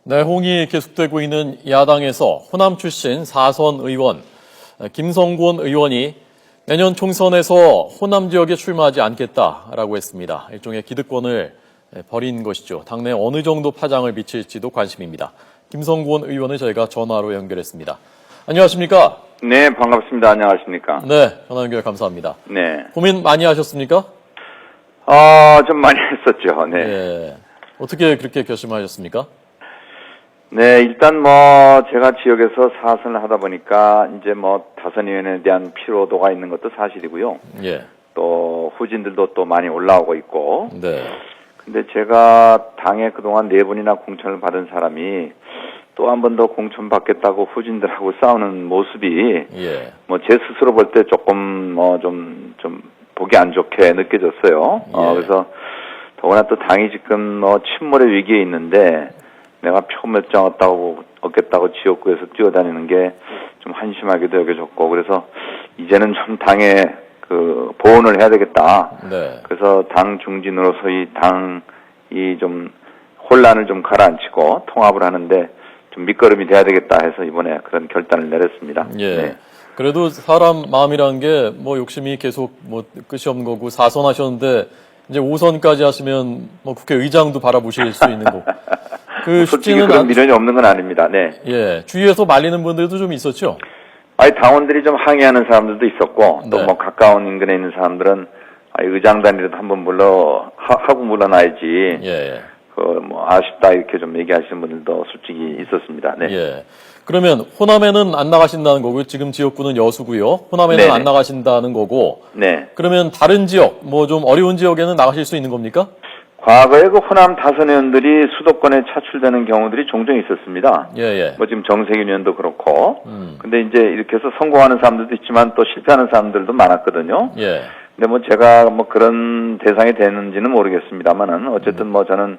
내홍이 계속되고 있는 야당에서 호남 출신 4선 의원 김성곤 의원이 내년 총선에서 호남 지역에 출마하지 않겠다라고 했습니다. 일종의 기득권을 버린 것이죠. 당내 어느 정도 파장을 미칠지도 관심입니다. 김성곤 의원을 저희가 전화로 연결했습니다. 안녕하십니까? 네, 반갑습니다. 안녕하십니까? 네, 전화 연결 감사합니다. 네. 고민 많이 하셨습니까? 좀 많이 했었죠. 네. 네. 어떻게 그렇게 결심하셨습니까? 네, 일단 제가 지역에서 사선을 하다 보니까 이제 다선 의원에 대한 피로도가 있는 것도 사실이고요. 예. 또 후진들도 또 많이 올라오고 있고. 네. 근데 제가 당에 그동안 4번이나 공천을 받은 사람이 또 한 번 더 공천 받겠다고 후진들하고 싸우는 모습이 예. 제 스스로 볼 때 조금 좀 보기 안 좋게 느껴졌어요. 예. 그래서 더구나 또 당이 지금 침몰의 위기에 있는데 내가 표 몇 장 얻겠다고 지역구에서 뛰어다니는 게 좀 한심하게도 여겨졌고, 그래서 이제는 좀 당에 보온을 해야 되겠다. 네. 그래서 당 중진으로서 이 당이 좀 혼란을 좀 가라앉히고 통합을 하는데 좀 밑거름이 돼야 되겠다 해서 이번에 그런 결단을 내렸습니다. 예. 네. 그래도 사람 마음이라는 게 욕심이 계속 끝이 없는 거고 4선 하셨는데 이제 5선까지 하시면 국회의장도 바라보실 수 있는 거고. 솔직히 그런 미련이 없는 건 아닙니다. 네. 예. 주위에서 말리는 분들도 좀 있었죠? 당원들이 좀 항의하는 사람들도 있었고, 또 네. 가까운 인근에 있는 사람들은, 의장단이라도 한번 하고 물러나야지. 예. 아쉽다, 이렇게 좀 얘기하시는 분들도 솔직히 있었습니다. 네. 예. 그러면 호남에는 안 나가신다는 거고요. 지금 지역구는 여수고요. 호남에는 네네. 안 나가신다는 거고. 네. 그러면 다른 지역, 좀 어려운 지역에는 나가실 수 있는 겁니까? 과거에 호남 다선 의원들이 수도권에 차출되는 경우들이 종종 있었습니다. 예. 지금 정세균 의원도 그렇고. 근데 이제 이렇게 해서 성공하는 사람들도 있지만 또 실패하는 사람들도 많았거든요. 예. 근데 제가 그런 대상이 되는지는 모르겠습니다만은 어쨌든 저는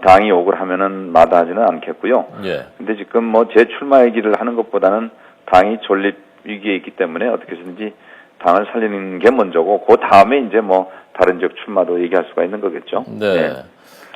당이 욕을 하면은 마다하지는 않겠고요. 예. 근데 지금 재출마 얘기를 하는 것보다는 당이 존립 위기에 있기 때문에 어떻게 해서든지 당을 살리는 게 먼저고, 그 다음에 이제 다른 지역 출마도 얘기할 수가 있는 거겠죠. 네.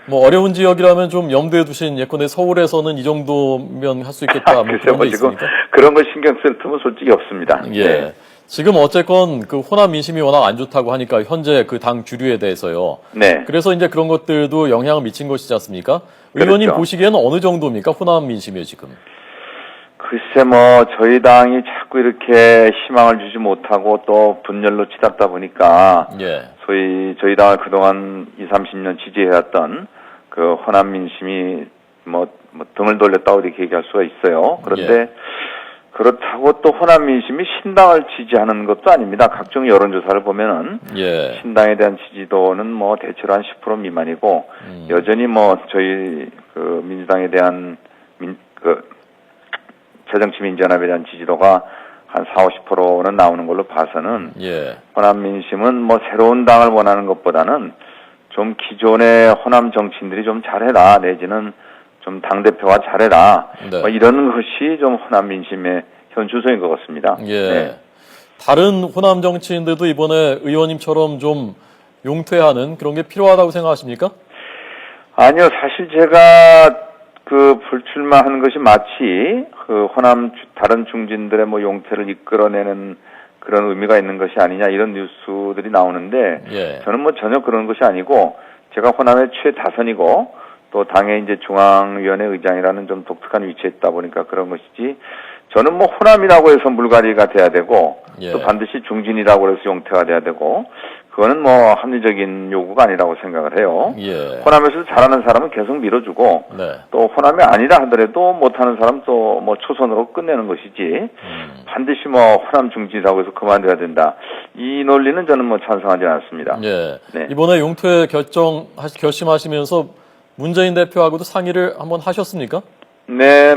어려운 지역이라면 좀 염두에 두신 예컨대 서울에서는 이 정도면 할 수 있겠다. 그런 게 지금 있습니까? 그런 걸 신경 쓸 틈은 솔직히 없습니다. 예. 네. 지금 어쨌건 호남 민심이 워낙 안 좋다고 하니까 현재 당 주류에 대해서요. 네. 그래서 이제 그런 것들도 영향을 미친 것이지 않습니까? 의원님 그렇죠. 보시기에는 어느 정도입니까? 호남 민심이요, 지금. 글쎄 저희 당이 자꾸 이렇게 희망을 주지 못하고 또 분열로 치닫다 보니까 예. 소위 저희 당을 그동안 20, 30년 지지해왔던 호남 민심이 등을 돌렸다고 이렇게 얘기할 수가 있어요. 그런데 예. 그렇다고 또 호남 민심이 신당을 지지하는 것도 아닙니다. 각종 여론조사를 보면은 예. 신당에 대한 지지도는 대체로 한 10% 미만이고 여전히 저희 민주당에 대한 새정치민주연합에 대한 지지도가 한 40, 50%는 나오는 걸로 봐서는 예. 호남 민심은 새로운 당을 원하는 것보다는 좀 기존의 호남 정치인들이 좀 잘해라, 내지는 좀 당대표가 잘해라. 네. 이런 것이 좀 호남 민심의 현 주소인 것 같습니다. 예. 네. 다른 호남 정치인들도 이번에 의원님처럼 좀 용퇴하는 그런 게 필요하다고 생각하십니까? 아니요, 사실 제가 불출마하는 것이 마치 호남 다른 중진들의 용퇴를 이끌어내는 그런 의미가 있는 것이 아니냐, 이런 뉴스들이 나오는데 예. 저는 전혀 그런 것이 아니고, 제가 호남의 최다선이고 또 당의 이제 중앙위원회 의장이라는 좀 독특한 위치에 있다 보니까 그런 것이지, 저는 호남이라고 해서 물갈이가 돼야 되고, 예. 또 반드시 중진이라고 해서 용퇴가 돼야 되고, 그거는 합리적인 요구가 아니라고 생각을 해요. 예. 호남에서 잘하는 사람은 계속 밀어주고, 네. 또 호남이 아니라 하더라도 못하는 사람 또 초선으로 끝내는 것이지, 반드시 호남 중진이라고 해서 그만둬야 된다, 이 논리는 저는 찬성하지 않습니다. 예. 네. 이번에 용퇴 결심하시면서 문재인 대표하고도 상의를 한번 하셨습니까? 네,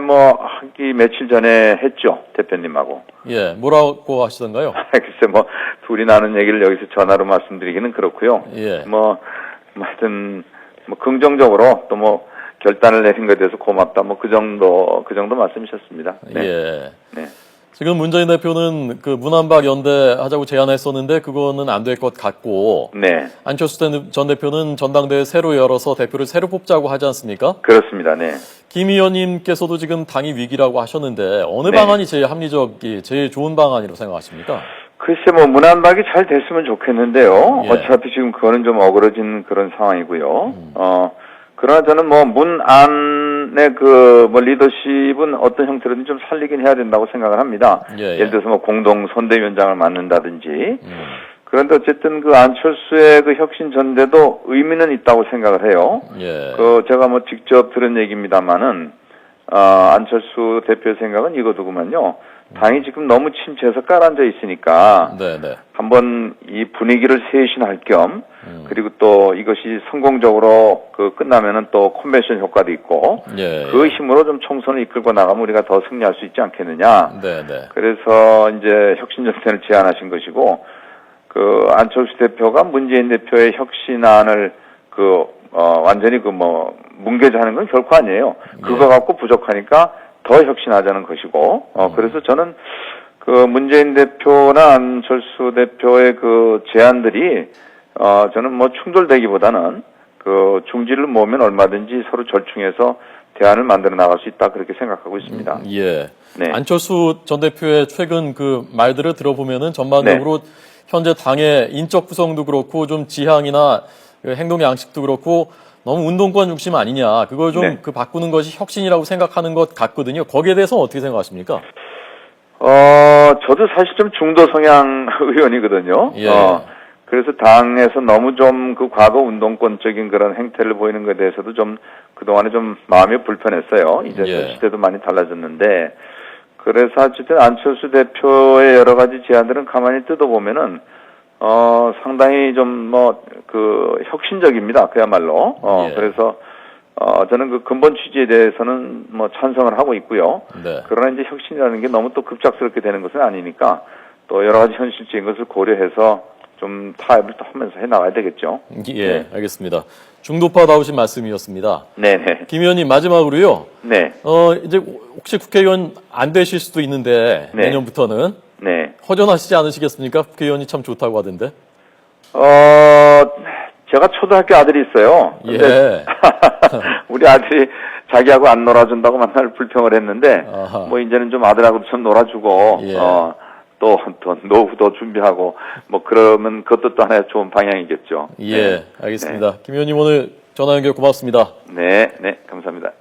며칠 전에 했죠, 대표님하고. 예. 뭐라고 하시던가요? 글쎄, 둘이 나눈 얘기를 여기서 전화로 말씀드리기는 그렇고요. 예. 하여튼, 긍정적으로 또 결단을 내린 것에 대해서 고맙다, 그 정도 말씀이셨습니다. 네. 예. 네. 지금 문재인 대표는 문안박 연대하자고 제안했었는데 그거는 안 될 것 같고, 네. 안철수 전 대표는 전당대회 새로 열어서 대표를 새로 뽑자고 하지 않습니까? 그렇습니다. 네. 김 의원님께서도 지금 당이 위기라고 하셨는데 어느 네. 방안이 제일 합리적이 제일 좋은 방안이라고 생각하십니까? 글쎄 뭐 문안박이 잘 됐으면 좋겠는데요. 예. 어차피 지금 그거는 좀 어그러진 그런 상황이고요. 그러나 저는 뭐 문안의 그 뭐 리더십은 어떤 형태로든 좀 살리긴 해야 된다고 생각을 합니다. 예. 예를 들어서 뭐 공동 선대위원장을 맡는다든지. 그런데 어쨌든 그 안철수의 그 혁신 전대도 의미는 있다고 생각을 해요. 예. 그 제가 뭐 직접 들은 얘기입니다만은 안철수 대표의 생각은 이거더구만요. 당이 지금 너무 침체해서 깔아앉아 있으니까 네네. 한번 이 분위기를 쇄신할 겸 그리고 또 이것이 성공적으로 그 끝나면은 또 컨벤션 효과도 있고 예. 그 힘으로 좀 총선을 이끌고 나가면 우리가 더 승리할 수 있지 않겠느냐. 네네. 그래서 이제 혁신전선을 제안하신 것이고 그 안철수 대표가 문재인 대표의 혁신안을 완전히 뭉개자하는 건 결코 아니에요. 그거 갖고 부족하니까 더 혁신하자는 것이고, 그래서 저는 그 문재인 대표나 안철수 대표의 그 제안들이, 저는 뭐 충돌되기보다는 그 중지를 모으면 얼마든지 서로 절충해서 대안을 만들어 나갈 수 있다 그렇게 생각하고 있습니다. 예. 네. 안철수 전 대표의 최근 그 말들을 들어보면은 전반적으로 현재 당의 인적 구성도 그렇고 좀 지향이나 그 행동 양식도 그렇고 너무 운동권 중심 아니냐. 그걸 좀 네. 바꾸는 것이 혁신이라고 생각하는 것 같거든요. 거기에 대해서 어떻게 생각하십니까? 저도 사실 좀 중도 성향 의원이거든요. 예. 그래서 당에서 너무 좀 그 과거 운동권적인 그런 행태를 보이는 것에 대해서도 좀 그동안에 좀 마음이 불편했어요. 이제 예. 시대도 많이 달라졌는데. 그래서 어쨌든 안철수 대표의 여러 가지 제안들은 가만히 뜯어보면은, 상당히 좀 혁신적입니다. 그야말로. 예. 그래서, 저는 그 근본 취지에 대해서는 뭐 찬성을 하고 있고요. 네. 그러나 이제 혁신이라는 게 너무 또 급작스럽게 되는 것은 아니니까 또 여러 가지 현실적인 것을 고려해서 좀 타협을 또 하면서 해 나가야 되겠죠. 예, 알겠습니다. 중도파다우신 말씀이었습니다. 네네. 김 의원님 마지막으로요. 네. 이제 혹시 국회의원 안 되실 수도 있는데 네. 내년부터는 네. 허전하시지 않으시겠습니까? 국회의원이 참 좋다고 하던데. 제가 초등학교 아들이 있어요. 근데 예. 우리 아들이 자기하고 안 놀아준다고 맨날 불평을 했는데, 아하. 뭐 이제는 좀 아들하고 좀 놀아주고, 예. 또 노후도 준비하고, 뭐 그러면 그것도 또 하나의 좋은 방향이겠죠. 예, 알겠습니다. 김 의원님 오늘 전화 연결 고맙습니다. 네, 네, 감사합니다.